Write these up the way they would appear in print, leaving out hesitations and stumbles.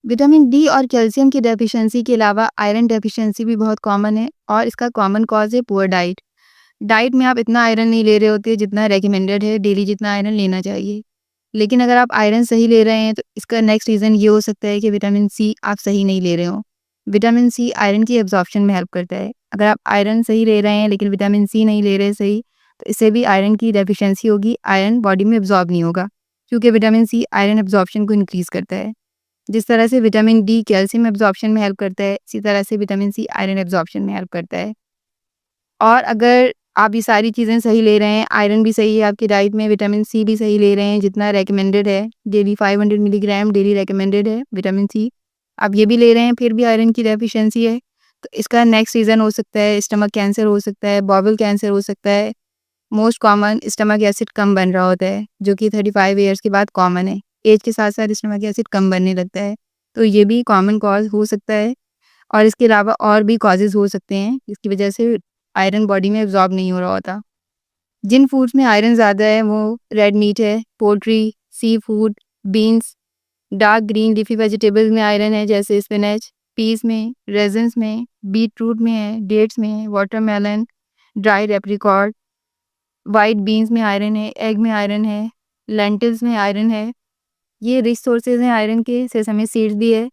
Vitamin D और calcium की deficiency के अलावा आयरन डेफिशिएंसी भी बहुत कॉमन है और इसका कॉमन कॉज है पुअर डाइट। डाइट में आप इतना आयरन नहीं ले रहे होते जितना रेकमेंडेड है, डेली जितना आयरन लेना चाहिए। लेकिन अगर आप आयरन सही ले रहे हैं तो इसका नेक्स्ट रीज़न ये हो सकता है कि विटामिन सी आप सही नहीं ले रहे हो। विटामिन सी आयरन की एब्जॉर्प्शन में हेल्प करता है। अगर आप आयरन सही ले रहे हैं लेकिन विटामिन सी नहीं ले रहे सही, तो इससे भी आयरन की डेफिशिएंसी होगी, आयरन बॉडी में एब्जॉर्ब नहीं होगा, क्योंकि विटामिन सी आयरन एब्जॉर्प्शन को इंक्रीज़ करता है। जिस तरह से विटामिन डी कैल्शियम एब्जॉर्प्शन में हेल्प करता है, इसी तरह से विटामिन सी आयरन एब्जॉर्प्शन में हेल्प करता है। और अगर आप ये सारी चीज़ें सही ले रहे हैं, आयरन भी सही है आपकी डाइट में, विटामिन सी भी सही ले रहे हैं जितना रेकमेंडेड है, डेली 500 मिलीग्राम डेली रेकमेंडेड है विटामिन सी, आप ये भी ले रहे हैं फिर भी आयरन की डेफिशिएंसी है, तो इसका नेक्स्ट रीज़न हो सकता है स्टमक कैंसर हो सकता है, बॉवल कैंसर हो सकता है। मोस्ट कॉमन स्टमक एसिड कम बन रहा होता है, जो कि 35 ईयर्स के बाद कॉमन है। एज के साथ साथ स्टमक एसिड कम बनने लगता है, तो ये भी कॉमन कॉज हो सकता है। और इसके अलावा और भी कॉजेज़ हो सकते हैं जिसकी वजह से आयरन बॉडी में एब्जॉर्ब नहीं हो रहा होता। जिन फूड्स में आयरन ज़्यादा है वो रेड मीट है, poultry, sea food, beans, dark green leafy vegetables में आयरन है जैसे स्पिनच, पीस में, रेजिन्स में, बीट रूट में है, डेट्स में है, watermelon, dried apricot, white beans में आयरन है, एग में आयरन है, लेंटिल्स में आयरन है। ये रिच सोर्सेज हैं आयरन के, सेसमी सीड्स भी है।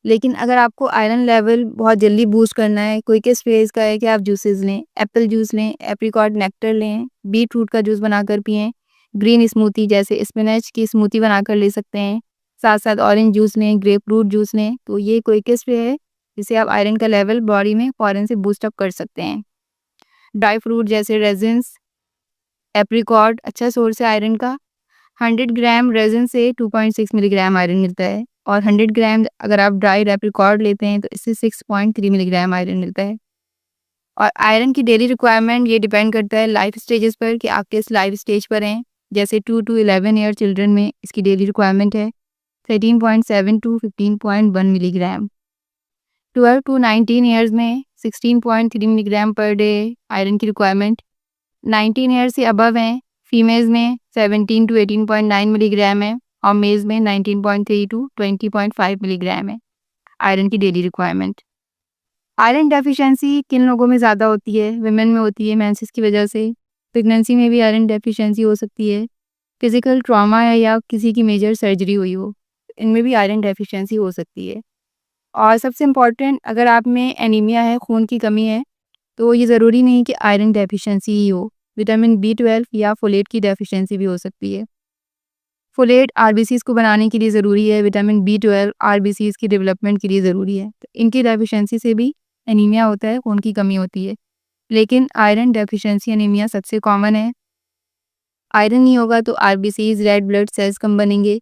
लेकिन अगर आपको आयरन लेवल बहुत जल्दी बूस्ट करना है, क्विकेस्ट वे इसका है कि आप जूसेस लें, एप्पल जूस लें, एप्रिकॉट नेक्टर लें, बीट रूट का जूस बनाकर पिएँ, ग्रीन स्मूथी जैसे स्पिनच की स्मूथी बनाकर ले सकते हैं, साथ-साथ ऑरेंज जूस लें, ग्रेप फ्रूट जूस लें, तो ये क्विकेस्ट वे है जिससे आप आयरन का लेवल बॉडी में फ़ौरन से बूस्ट अप कर सकते हैं। ड्राई फ्रूट जैसे रेजिन्स, एप्रिकॉट अच्छा सोर्स है आयरन का। 100 ग्राम रेज़िन से 2.6 मिलीग्राम आयरन मिलता है और 100 ग्राम अगर आप ड्राई एप्रिकॉट लेते हैं तो इससे 6.3 मिलीग्राम आयरन मिलता है। और आयरन की डेली रिक्वायरमेंट ये डिपेंड करता है लाइफ स्टेजेस पर कि आप किस लाइफ स्टेज पर हैं। जैसे 2 टू 11 ईयर चिल्ड्रन में इसकी डेली रिक्वायरमेंट है 13.7 टू 15.1 मिलीग्राम। 12 टू 19 ईयर्स में 16.3 मिलीग्राम पर डे आयरन की रिक्वायरमेंट। 19 ईयर्स से अबव हैं फीमेल्स में 17 टू 18.9 मिलीग्राम है और मेल्स में 19.3 टू 20.5 मिलीग्राम है आयरन की डेली रिक्वायरमेंट। आयरन डेफिशिएंसी किन लोगों में ज़्यादा होती है? विमेन में होती है मेंसेस की वजह से, प्रेगनेंसी में भी आयरन डेफिशिएंसी हो सकती है, फिजिकल ट्रॉमा है या किसी की मेजर सर्जरी हुई हो, इनमें भी आयरन डेफिशिएंसी हो सकती है। और सबसे इम्पॉर्टेंट, अगर आप में एनीमिया है, खून की कमी है, तो ये ज़रूरी नहीं कि आयरन डेफिशिएंसी ही हो, विटामिन B12 या फोलेट की डेफिशिएंसी भी हो सकती है। फोलेट आरबीसीज़ को बनाने के लिए ज़रूरी है, विटामिन B12 आरबीसीज़ की डेवलपमेंट के लिए ज़रूरी है। तो इनकी डेफिशिएंसी से भी एनीमिया होता है, खून की कमी होती है। लेकिन आयरन डेफिशिएंसी एनीमिया सबसे कॉमन है। आयरन नहीं होगा तो आरबीसीज़ रेड ब्लड सेल्स कम बनेंगे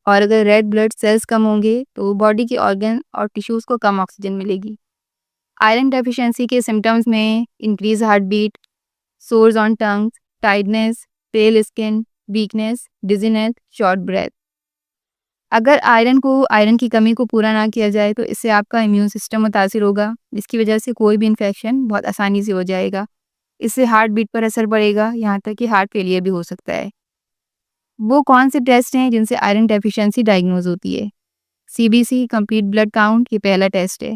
और अगर रेड ब्लड सेल्स कम होंगे तो बॉडी के ऑर्गन और टिश्यूज़ को कम ऑक्सीजन मिलेगी। आयरन डेफिशिएंसी के सिम्टम्स में increase heart beat, sores on tongue, tightness, pale skin, weakness, dizziness, short breath. अगर आयरन की कमी को पूरा ना किया जाए तो इससे आपका इम्यून सिस्टम मुतासिर होगा, जिसकी वजह से कोई भी इन्फेक्शन बहुत आसानी से हो जाएगा। इससे हार्ट बीट पर असर पड़ेगा, यहाँ तक कि हार्ट फेलियर भी हो सकता है। वो कौन से टेस्ट हैं जिनसे आयरन डेफिशिएंसी डायग्नोज होती है? CBC कंप्लीट ब्लड काउंट ये पहला टेस्ट है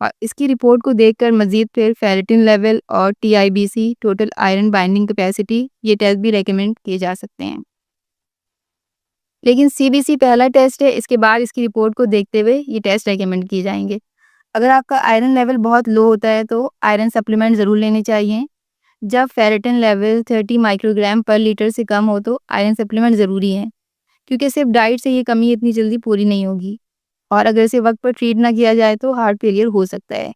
और इसकी रिपोर्ट को देखकर मजीद फिर फेरेटिन लेवल और TIBC total iron binding capacity ये टेस्ट भी रेकमेंड किए जा सकते हैं। लेकिन CBC पहला टेस्ट है, इसके बाद इसकी रिपोर्ट को देखते हुए ये टेस्ट रेकमेंड किए जाएंगे। अगर आपका आयरन लेवल बहुत लो होता है तो आयरन सप्लीमेंट ज़रूर लेने चाहिए। जब फेरेटिन लेवल 30 माइक्रोग्राम पर लीटर से कम हो तो आयरन सप्लीमेंट ज़रूरी है, क्योंकि सिर्फ डाइट से ये कमी इतनी जल्दी पूरी नहीं होगी और अगर इसे वक्त पर ट्रीट ना किया जाए तो हार्ट फेलियर हो सकता है।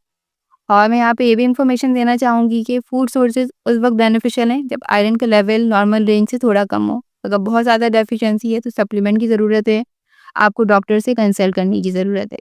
और मैं यहाँ पे ये भी इन्फॉर्मेशन देना चाहूँगी कि फूड सोर्सेज उस वक्त बेनिफिशियल हैं जब आयरन का लेवल नॉर्मल रेंज से थोड़ा कम हो। अगर बहुत ज़्यादा डेफिशिएंसी है तो सप्लीमेंट की ज़रूरत है, आपको डॉक्टर से कंसल्ट करने की ज़रूरत है।